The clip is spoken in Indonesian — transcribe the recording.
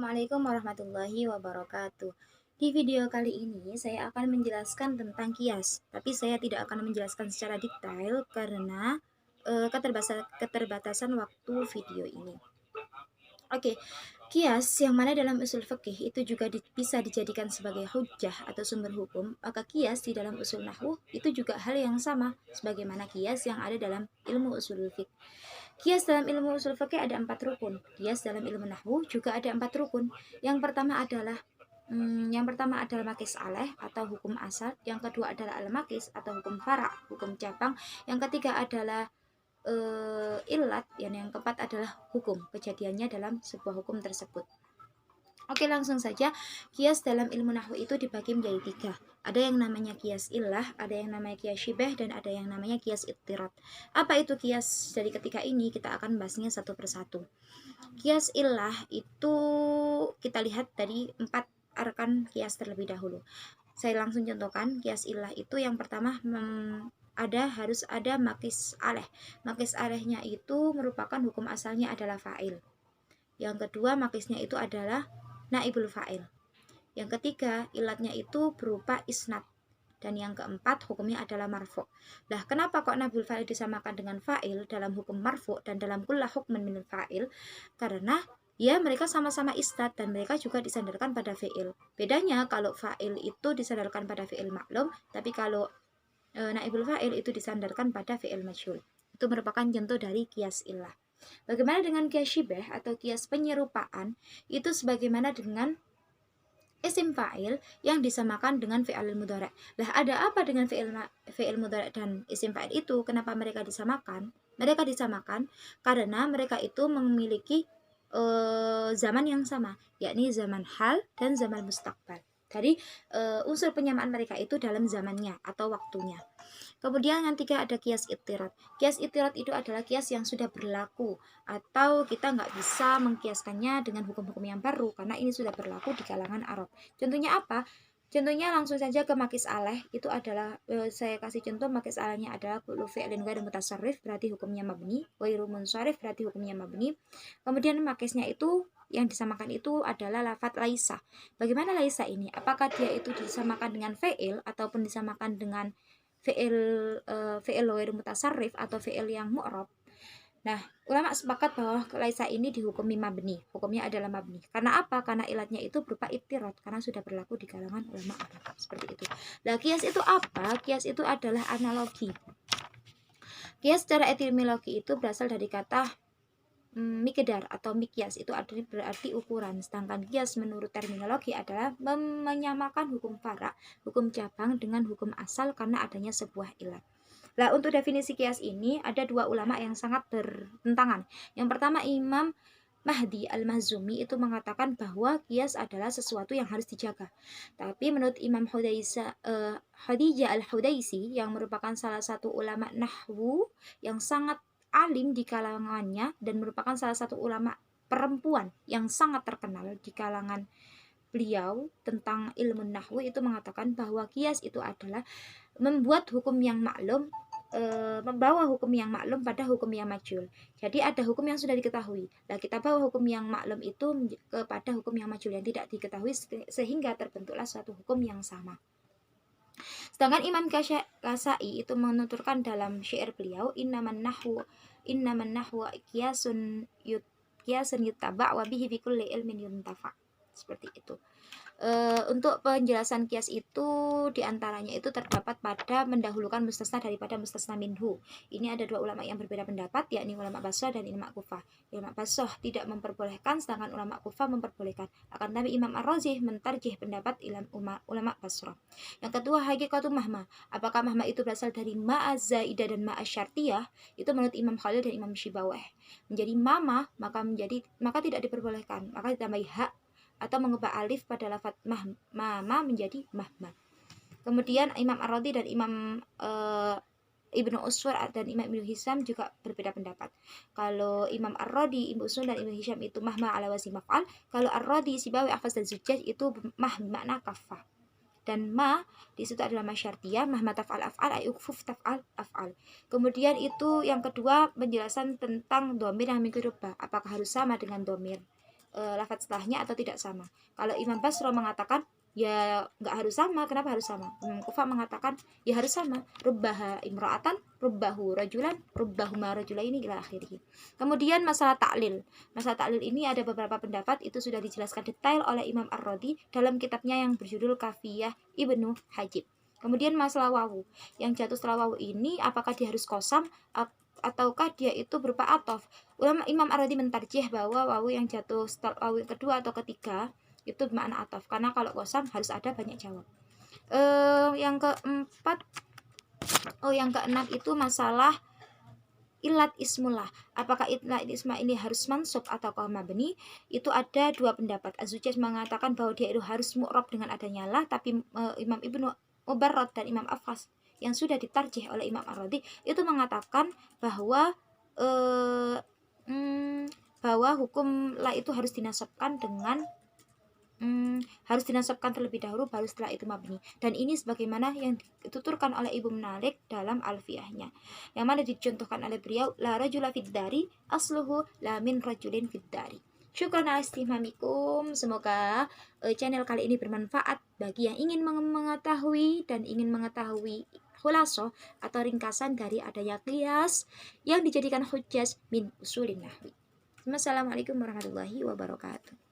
Assalamualaikum warahmatullahi wabarakatuh. Di video kali ini saya akan menjelaskan tentang kias, tapi saya tidak akan menjelaskan secara detail karena keterbatasan waktu video ini. Oke, kias yang mana dalam usul fikih itu juga bisa dijadikan sebagai hujjah atau sumber hukum, maka kias di dalam usul nahwu itu juga hal yang sama sebagaimana kias yang ada dalam ilmu usul fikih. Kias dalam ilmu usul fikih ada 4 rukun. Kias dalam ilmu nahwu juga ada 4 rukun. Yang pertama adalah makis aleh atau hukum asal. Yang kedua adalah al-makis atau hukum fara, hukum cabang. Yang ketiga adalah ilat. Yang keempat adalah hukum kejadiannya dalam sebuah hukum tersebut. Oke, langsung saja. Kias dalam ilmu nahwu itu dibagi menjadi 3. Ada yang namanya kias illah, ada yang namanya kias syibeh, dan ada yang namanya kias ittirat. Apa itu kias dari ketiga ini? Kita akan bahasnya satu persatu. Kias illah itu kita lihat dari 4 arkan kias terlebih dahulu. Saya langsung contohkan. Kias illah itu yang pertama harus ada makis aleh. Makis alehnya itu merupakan hukum asalnya adalah fa'il. Yang kedua, makisnya itu adalah naibul fa'il. Yang ketiga, ilatnya itu berupa isnad. Dan yang keempat, hukumnya adalah marfu'. Nah, kenapa kok naibul fa'il disamakan dengan fa'il dalam hukum marfu' dan dalam kullah hukman minal fa'il? Karena ya mereka sama-sama isnad dan mereka juga disandarkan pada fi'il. Bedanya kalau fa'il itu disandarkan pada fi'il maklum, tapi kalau naibul fa'il itu disandarkan pada fi'il majhul. Itu merupakan contoh dari kias illah. Bagaimana dengan kias syibah atau kias penyerupaan? Itu sebagaimana dengan isim fa'il yang disamakan dengan fi'il mudhari'. Lah, ada apa dengan fi'il mudhari' dan isim fa'il itu? Kenapa mereka disamakan? Mereka disamakan karena mereka itu memiliki zaman yang sama, yakni zaman hal dan zaman mustaqbal. Dari unsur penyamaan mereka itu dalam zamannya atau waktunya. Kemudian yang tiga ada kias ittirat. Kias ittirat itu adalah kias yang sudah berlaku, atau kita nggak bisa mengkiaskannya dengan hukum-hukum yang baru karena ini sudah berlaku di kalangan Arab. Contohnya apa? Contohnya langsung saja ke makis aleh. Itu adalah saya kasih contoh, makis alehnya adalah kullu fi'lin ghairu mutasarrif, berarti hukumnya mabni, ghairu munsharif, berarti hukumnya mabni. Kemudian makisnya itu yang disamakan itu adalah lafadz laisa. Bagaimana laisa ini? Apakah dia itu disamakan dengan fi'il ataupun disamakan dengan fi'il ghairu mutasarrif atau fi'il yang mu'rab? Nah, ulama sepakat bahwa laisa ini dihukumi mabni. Hukumnya adalah mabni. Karena apa? Karena ilatnya itu berupa ittirat, karena sudah berlaku di kalangan ulama Arab. Seperti itu. Nah, kias itu apa? Kias itu adalah analogi. Kias secara etimologi itu berasal dari kata miqdar atau mikyas, itu berarti ukuran. Sedangkan kias menurut terminologi adalah menyamakan hukum fara, hukum cabang dengan hukum asal karena adanya sebuah ilat. Nah, untuk definisi kias ini ada 2 ulama yang sangat bertentangan. Yang pertama, Imam Mahdi Al-Mahzumi itu mengatakan bahwa kias adalah sesuatu yang harus dijaga. Tapi menurut Imam Khadijah Al-Hudaisi yang merupakan salah satu ulama nahwu yang sangat alim di kalangannya dan merupakan salah satu ulama perempuan yang sangat terkenal di kalangan beliau tentang ilmu nahwu, itu mengatakan bahwa kias itu adalah membuat hukum yang maklum, membawa hukum yang maklum pada hukum yang majhul. Jadi ada hukum yang sudah diketahui. Nah, kita bawa hukum yang maklum itu kepada hukum yang majhul yang tidak diketahui sehingga terbentuklah suatu hukum yang sama. Sedangkan Imam Kasai itu menuturkan dalam syair beliau, innaman nahwu kiasun yuttaba wa bihi fi kulli ilmin yuntafa. Seperti itu. Untuk penjelasan kias itu diantaranya itu terdapat pada mendahulukan mustasna daripada mustasna minhu. Ini ada 2 ulama yang berbeda pendapat, yakni ulama Basrah dan ulama Kufah. Ulama Basrah tidak memperbolehkan, sedangkan ulama Kufah memperbolehkan. Akan tetapi Imam Ar-Razi mentarjih pendapat ulama Basrah. Yang kedua, hakikatu mahma. Apakah mahma itu berasal dari ma'azaidah dan ma'asyartiyah? Itu menurut Imam Khalil dan Imam Shibaweh. Menjadi mama maka tidak diperbolehkan, maka ditambahi hak atau mengubah alif pada lafaz mama menjadi mahma. Kemudian Imam Ar-Razi dan Imam Ibnu Uswar dan Imam Ibnu Hisham juga berbeda pendapat. Kalau Imam Ar-Razi, Ibnu Uswar dan Ibnu Hisham itu mahma ala wazni maf'al. Kalau Ar-Razi, Sibawi, Ahfaz dan Zujjaj itu makna kafah. Dan ma di situ adalah masyartiyah, mahma taf'al af'al ay ukfuf taf'al af'al. Kemudian itu yang kedua penjelasan tentang dhamir yang mengikuti rubah. Apakah harus sama dengan dhamir lafaz setelahnya atau tidak sama. Kalau Imam Basro mengatakan ya nggak harus sama. Kenapa harus sama? Imam Kufa mengatakan ya harus sama. Rubbaha imra'atan, rubbahu rajulan, rubbahuma rajulaini ila akhirih. Kemudian masalah taklil. Masalah taklil ini ada beberapa pendapat, itu sudah dijelaskan detail oleh Imam Ar-Radhi dalam kitabnya yang berjudul Kafiyah Ibnu Hajib. Kemudian masalah wawu. Yang jatuh setelah wawu ini apakah dia harus kosam ataukah dia itu berupa atof? Imam Ar-Radhi mentarjih bahwa wawu yang jatuh setelah wawu yang kedua atau ketiga itu bermakna atof, karena kalau kosam harus ada banyak jawab. Yang keempat, yang keenam itu masalah ilat ismullah. Apakah ilat isma ini harus mansub atau mabni? Itu ada dua pendapat. Az-Zujaj mengatakan bahwa dia itu harus mu'rab dengan adanya lah, tapi Imam Ibnu Mubarrad dan Imam Afas yang sudah ditarjih oleh Imam Ar-Radhi itu mengatakan bahwa bahwa hukum la itu harus dinasabkan dengan harus dinasabkan terlebih dahulu baru setelah itu mabni, dan ini sebagaimana yang dituturkan oleh Ibnu Malik dalam Alfiyahnya, yang mana dicontohkan oleh beliau, la rajula fid dari asluhu la min rajulin fid dari. Syukran ala istimamikum. Semoga channel kali ini bermanfaat bagi yang ingin mengetahui dan ingin mengetahui khulasoh atau ringkasan dari adanya qiyas yang dijadikan hujjah min usulin nahwi. Wassalamualaikum warahmatullahi wabarakatuh.